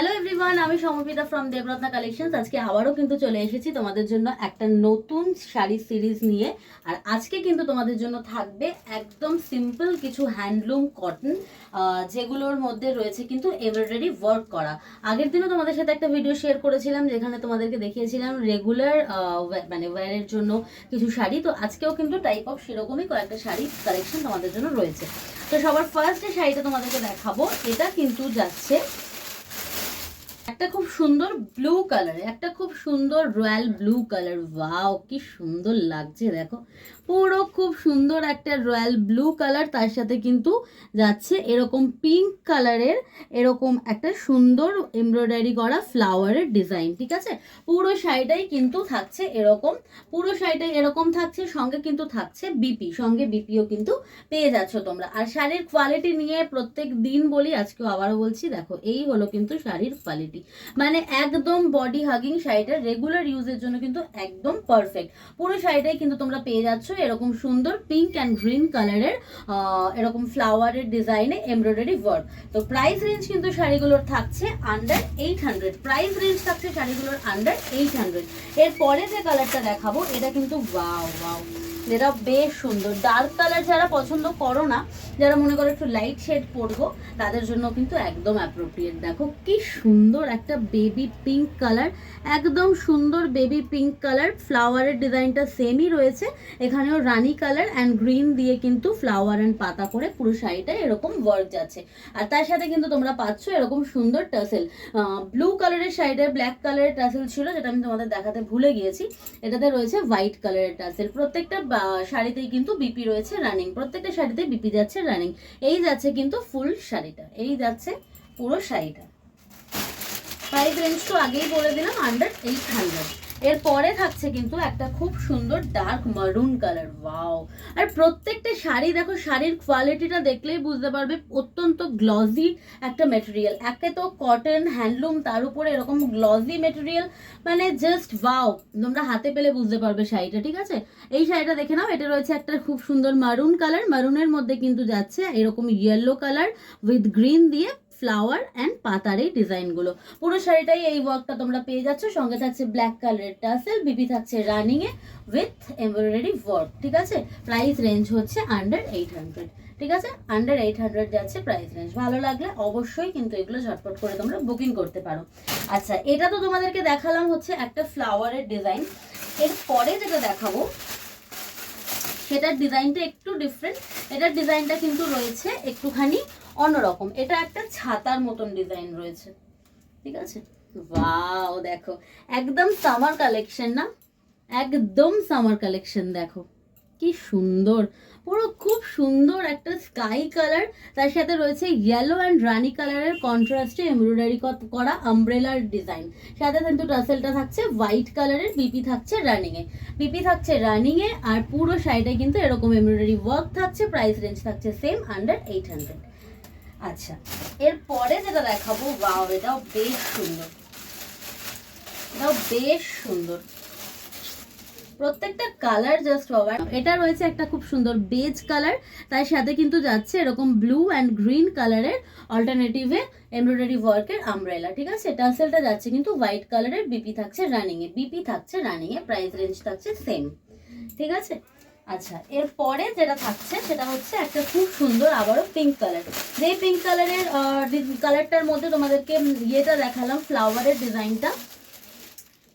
Hello everyone, আমি সমর্পিতা from দেবরত্না collections. আজকে আবারও কিন্তু চলে এসেছি তোমাদের জন্য একটা নতুন শাড়ি সিরিজ নিয়ে। আর আজকে কিন্তু তোমাদের জন্য থাকবে একদম সিম্পল কিছু হ্যান্ডলুম কটন, যেগুলোর মধ্যে রয়েছে কিন্তু এমব্রয়ডারি ওয়ার্ক করা। আগের দিনও তোমাদের সাথে একটা ভিডিও শেয়ার করেছিলাম যেখানে তোমাদেরকে দেখিয়েছিলাম রেগুলার মানে ওয়্যারের জন্য কিছু শাড়ি। তো আজকেও কিন্তু টাইপ অফ সেরকমই কয়েকটা শাড়ি কালেকশন তোমাদের জন্য রয়েছে। তো সবার ফার্স্ট যে শাড়িটা তোমাদেরকে দেখাবো, এটা কিন্তু যাচ্ছে একটা খুব সুন্দর ব্লু কালারে, একটা খুব সুন্দর রয়্যাল ব্লু কালার। ওয়াও, কি সুন্দর লাগছে দেখো, পুরো খুব সুন্দর একটা রয়্যাল ব্লু কালার, তার সাথে কিন্তু যাচ্ছে এরকম পিঙ্ক কালারের এরকম একটা সুন্দর এমব্রয়ডারি করা ফ্লাওয়ারের ডিজাইন। ঠিক আছে, পুরো শাড়িটাই কিন্তু থাকছে এরকম, পুরো শাড়িটাই এরকম থাকছে। সঙ্গে কিন্তু থাকছে বিপি, সঙ্গে বিপিও কিন্তু পেয়ে যাচ্ছ তোমরা। আর শাড়ির কোয়ালিটি নিয়ে প্রত্যেক দিন বলি, আজকেও আবারও বলছি, দেখো এই হলো কিন্তু শাড়ির কোয়ালিটি, মানে একদম বডি হাগিং। শাড়িটা রেগুলার ইউজের জন্য কিন্তু একদম পারফেক্ট। পুরো শাড়িটাই কিন্তু তোমরা পেয়ে যাচ্ছ এরকম সুন্দর পিঙ্ক অ্যান্ড গ্রিন কালারের এরকম ফ্লাওয়ারের ডিজাইনে এমব্রয়ডারি ওয়ার্ক। তো প্রাইস রেঞ্জ কিন্তু শাড়িগুলোর থাকছে আন্ডার 800। প্রাইস রেঞ্জ থাকছে শাড়িগুলোর আন্ডার 800। এরপরে যে কালারটা দেখাবো, এটা কিন্তু ওয়াও ওয়াও, যেটা বেশ সুন্দর। ডার্ক কালার যারা পছন্দ করো না, যারা মনে করো একটু লাইট শেড পরবো, তাদের জন্য কিন্তু একদম অ্যাপ্রোপ্রিয়েট। দেখো কি সুন্দর একটা বেবি পিঙ্ক কালার, একদম সুন্দর বেবি পিঙ্ক কালার। ফ্লাওয়ারের ডিজাইনটা সেমই রয়েছে, এখানেও রানি কালার অ্যান্ড গ্রিন দিয়ে কিন্তু ফ্লাওয়ার অ্যান্ড পাতা করে পুরো শাড়িটা এরকম ওয়ার্ক যাচ্ছে। আর তার সাথে কিন্তু তোমরা পাচ্ছ এরকম সুন্দর টাসেল। ব্লু কালারের শাড়িটায় ব্ল্যাক কালারের টাসেল ছিল, যেটা আমি তোমাদের দেখাতে ভুলে গিয়েছি। এটাতে রয়েছে হোয়াইট কালারের টাসেল। প্রত্যেকটা শাড়িতেই কিন্তু বিপি রয়েছে রানিং, প্রত্যেকটা শাড়িতেই বিপি যাচ্ছে রানিং। এই যাচ্ছে কিন্তু ফুল শাড়িটা, এই যাচ্ছে পুরো শাড়িটা। প্রাইস রেঞ্জ তো আগেই বলে দিলাম, আন্ডার 800। এরপরে থাকছে কিন্তু একটা খুব সুন্দর ডার্ক মারুন কালার। ওয়াও, আর প্রত্যেকটা শাড়ি দেখো, শাড়ির কোয়ালিটিটা দেখলেই বুঝতে পারবে, অত্যন্ত গ্লজি একটা মেটেরিয়াল। একে তো কটন হ্যান্ডলুম, তার উপরে এরকম গ্লজি মেটেরিয়াল, মানে জাস্ট ওয়াও। তোমরা হাতে পেলে বুঝতে পারবে শাড়িটা। ঠিক আছে, এই শাড়িটা দেখে নাও। এটা রয়েছে একটা খুব সুন্দর মারুন কালার, মারুনের মধ্যে কিন্তু যাচ্ছে এরকম ইয়েলো কালার উইথ গ্রিন দিয়ে ফ্লাওয়ার অ্যান্ড পাতার এই ডিজাইনগুলো। পুরো শাড়িটাই এই ওয়ার্কটা তোমরা পেয়ে যাচ্ছ। সঙ্গে থাকছে ব্ল্যাক কালারের টাসেল, বিপি থাকছে running A with embroidery work. ঠিক আছে, প্রাইস রেঞ্জ হচ্ছে আন্ডার 800। ঠিক আছে, আন্ডার 800 যাচ্ছে প্রাইস রেঞ্জ। ভালো লাগলে অবশ্যই কিন্তু এগুলো ঝটপট করে তোমরা বুকিং করতে পারো। আচ্ছা, এটা তো তোমাদেরকে দেখালাম হচ্ছে একটা ফ্লাওয়ারের ডিজাইন। এরপরে যেটা দেখাবো, সেটার ডিজাইনটা একটু ডিফারেন্ট। এটার ডিজাইনটা কিন্তু রয়েছে একটুখানি অন্যরকম। এটা একটা ছাতার মতন ডিজাইন রয়েছে। ঠিক আছে, ওয়াও দেখো, একদম সামার কালেকশন না, একদম সামার কালেকশন। দেখো কি সুন্দর, পুরো খুব সুন্দর একটা স্কাই কালার, তার সাথে রয়েছে ইয়েলো অ্যান্ড রানি কালারের কন্ট্রাস্টে এমব্রয়ডারি করা আমব্রেলার ডিজাইন। সাথে কিন্তু টাসেলটা থাকছে হোয়াইট কালারের, বিপি থাকছে রানিং এ, বিপি থাকছে রানিং এ। আর পুরো শাড়িটায় কিন্তু এরকম এমব্রয়ডারি ওয়ার্ক থাকছে। প্রাইস রেঞ্জ থাকছে সেম, আন্ডার 800। আচ্ছা, এরপরে যেটা দেখাবো, ওয়াও, এটাও বেশ সুন্দর, এটাও বেশ সুন্দর। প্রত্যেকটা কালার জাস্ট ওভার। এটা রয়েছে একটা খুব সুন্দর বেজ কালার, তার সাথে কিন্তু যাচ্ছে এরকম ব্লু অ্যান্ড গ্রিন কালারের অল্টারনেটিভে এমব্রয়ডারি ওয়ার্কের আমব্রেলা। ঠিক আছে, টাসেলটা যাচ্ছে কিন্তু হোয়াইট কালারের, বিপি থাকছে রানিং এ, বিপি থাকছে রানিং এ। প্রাইস রেঞ্জ থাকছে সেম। ঠিক আছে, আচ্ছা, এরপরে যেটা থাকছে সেটা হচ্ছে একটা খুব সুন্দর আবারও পিঙ্ক কালার। যে পিঙ্ক কালারের কালারটার মধ্যে তোমাদেরকে ইয়েটা দেখালাম, ফ্লাওয়ারের ডিজাইনটা,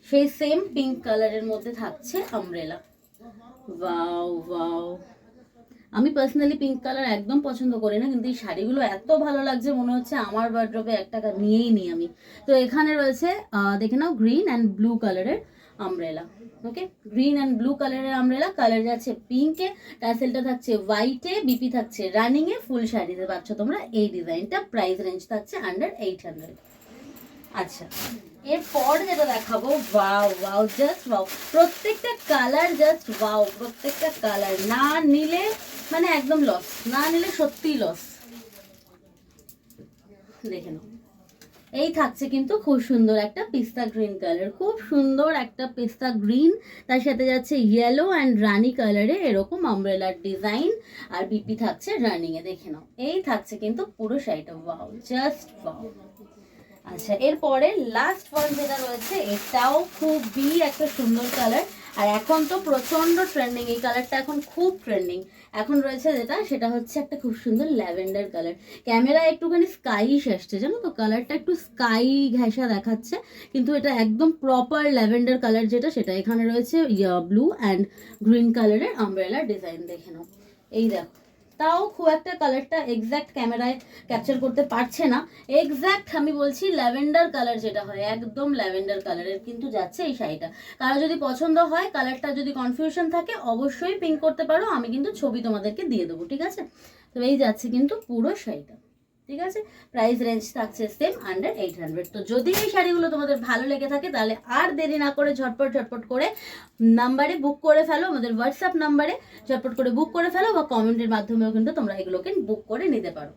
সেই সেম পিঙ্ক কালারের মধ্যে থাকছে আমব্রেলা। ওয়াও ওয়াও, আমি পার্সোনালি পিঙ্ক কালার একদম পছন্দ করি না, কিন্তু এই শাড়িগুলো এত ভালো লাগছে, মনে হচ্ছে আমার ওয়ার্ড্রবে একটা নিয়েই নিই আমি। তো এখানে রয়েছে দেখে নাও গ্রিন অ্যান্ড ব্লু কালারের umbrella. Okay, green and blue কালারের আমব্রেলা, কালার যাচ্ছে পিঙ্কে, টাসেলটা থাকছে হোয়াইটে, বিপি থাকছে রানিং এ। ফুল শাড়িতে পাচ্ছ তোমরা এই ডিজাইনটা। প্রাইস রেঞ্জ থাকছে আন্ডার 800। আচ্ছা, এরপর যেটা দেখাবো, ওয়াও ওয়াও, জাস্ট ওয়াও, প্রত্যেকটা কালার জাস্ট ওয়াও। প্রত্যেকটা কালার না নিলে মানে একদম লস, না নিলে সত্যি লস। দেখে নাও, এই থাকছে কিন্তু খুব সুন্দর একটা পিস্তা গ্রিন কালার, খুব সুন্দর একটা পিস্তা গ্রিন, তার সাথে যাচ্ছে ইয়েলো অ্যান্ড রানি কালারে এরকম আমব্রেলার ডিজাইন, আর বিপি থাকছে রানিং এ। দেখে নাও, এই থাকছে কিন্তু পুরো শাড়িটা। Wow, just wow. আচ্ছা, এরপরে লাস্ট ওয়ান যেটা রয়েছে, এটাও খুবই একটা সুন্দর কালার, আর এখন তো প্রচন্ড ট্রেন্ডিং, এই কালারটা এখন খুব ট্রেন্ডিং। এখন রয়েছে যেটা, সেটা হচ্ছে একটা খুব সুন্দর ল্যাভেন্ডার কালার। ক্যামেরায় একটুখানি স্কাইশ আসছে, জানো তো, কালারটা একটু স্কাই ঘেঁষা দেখাচ্ছে, কিন্তু এটা একদম প্রপার ল্যাভেন্ডার কালার যেটা, সেটা। এখানে রয়েছে ব্লু অ্যান্ড গ্রিন কালারের আমব্রেলা ডিজাইন, দেখে নাও। এই দেখো, তাও খুব একটা কালারটা এক্স্যাক্ট ক্যামেরায় ক্যাপচার করতে পারছে না। এক্স্যাক্ট আমি বলছি ল্যাভেন্ডার কালার যেটা হয়, একদম ল্যাভেন্ডার কালারের কিন্তু যাচ্ছে এই শাড়িটা। কারো যদি পছন্দ হয়, কালারটা যদি কনফিউশন থাকে, অবশ্যই পিঙ্ক করতে পারো, আমি কিন্তু ছবি তোমাদেরকে দিয়ে দেবো, ঠিক আছে? তো এই যাচ্ছে কিন্তু পুরো শাড়িটা, ঠিক আছে? প্রাইস রেঞ্জ থাকছে সেম, আন্ডার 800। তো যদি এই শাড়িগুলো তোমাদের ভালো লেগে থাকে, তাহলে আর দেরি না করে ঝটপট ঝটপট করে নাম্বারে বুক করে ফেলো, আমাদের হোয়াটসঅ্যাপ নাম্বারে ঝটপট করে বুক করে ফেলো, বা কমেন্টের মাধ্যমেও কিন্তু তোমরা এগুলোকে বুক করে নিতে পারো।